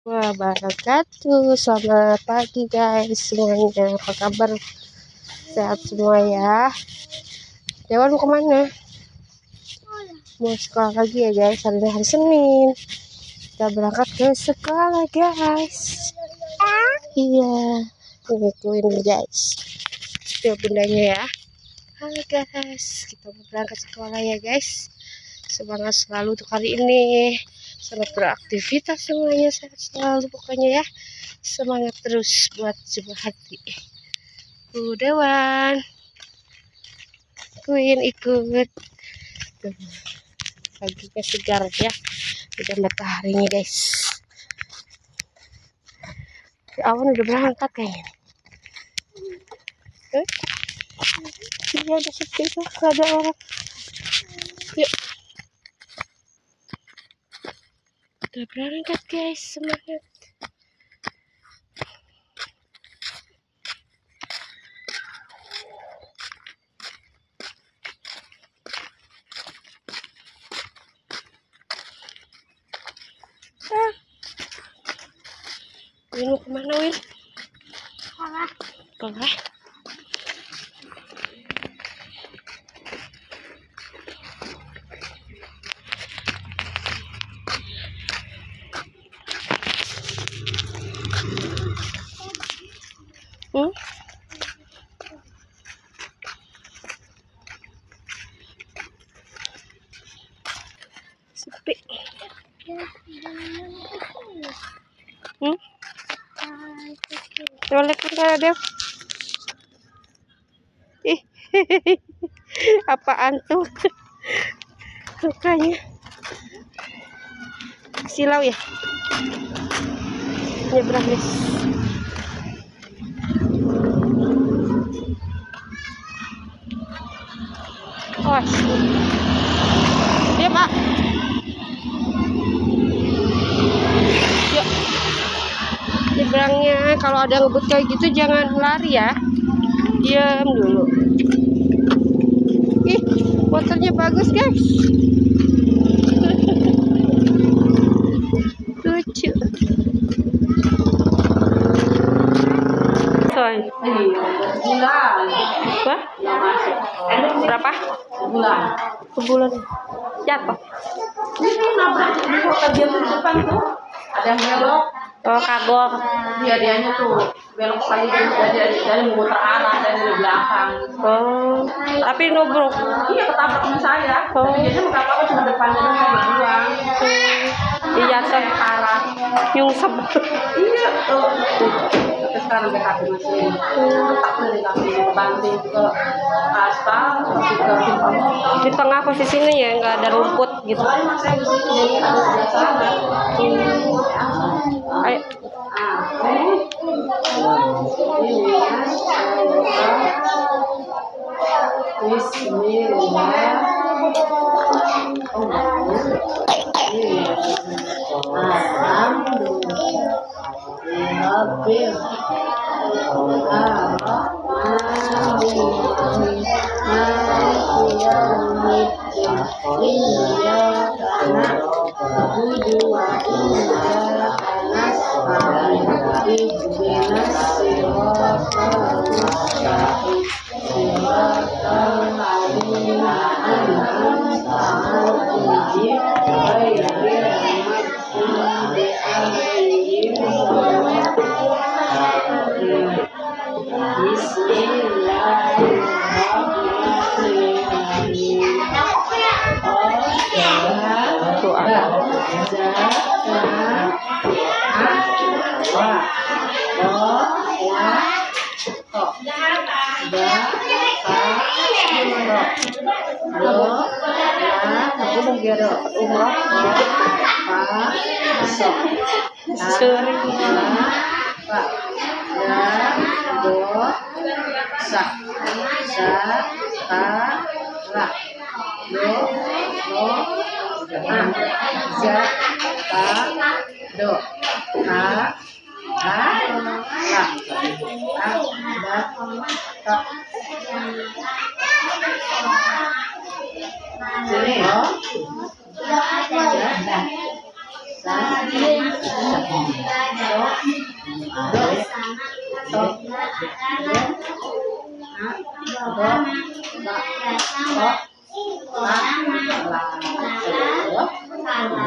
Wabarakatuh. Selamat pagi guys semuanya. Apa kabar? Sehat semua ya. Dewan mau kemana? Mau sekolah lagi ya guys. Hari ini hari Senin. Kita berangkat ke sekolah guys. Iya. Ngikuin guys. Setiap bundanya ya. Halo guys. Kita mau berangkat sekolah ya guys. Semangat selalu untuk hari ini. Selamat beraktivitas semuanya, sehat selalu pokoknya ya. Semangat terus buat sebuah hati. Dewan, Queen ikut. Tuh, paginya segar ya. Udah mataharinya guys. Awan udah berangkat kayaknya. Iya udah sepi tuh, gak ada orang. Yuk. Udah berangkat guys, semangat. Win mau kemana Win? Sekolah. Sekolah. Sepi. Waalaikumsalam Dev. Ih, apaan tuh? Mukanya silau ya? Nyebrang guys. Oh, dia Pak. Yuk. Nyebrangnya kalau ada ngebut kayak gitu jangan lari ya. Diam dulu. Ih, motornya bagus guys. Lucu. Soy. Apa? Berapa? Sebulan. Jatuh. Dia di depan tuh ada yang belok. Oh, kagok. Iya, dianya tuh belok lagi dari memutar arah dari belakang. Oh, tapi nubruk. Iya, ketabrak sama saya. Oh. Tapi dia nggak apa-apa, cuma depannya doang. Iya, saya Parah. nyungsep. Iya, tuh. Tapi sekarang BKP masih tetap dari kaki banting ke aspal, ke pipa motor. Di tengah posisinya ya nggak ada rumput gitu. Soalnya saya di sini jadi ada sebelah sana. Ayo.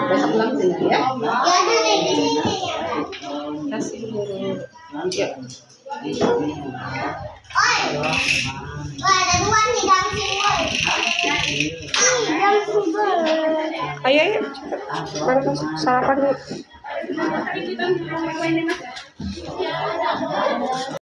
Besok pulang sini ya. Kasih guru. Ya. Ayo, ayo. Mana sarapan yuk.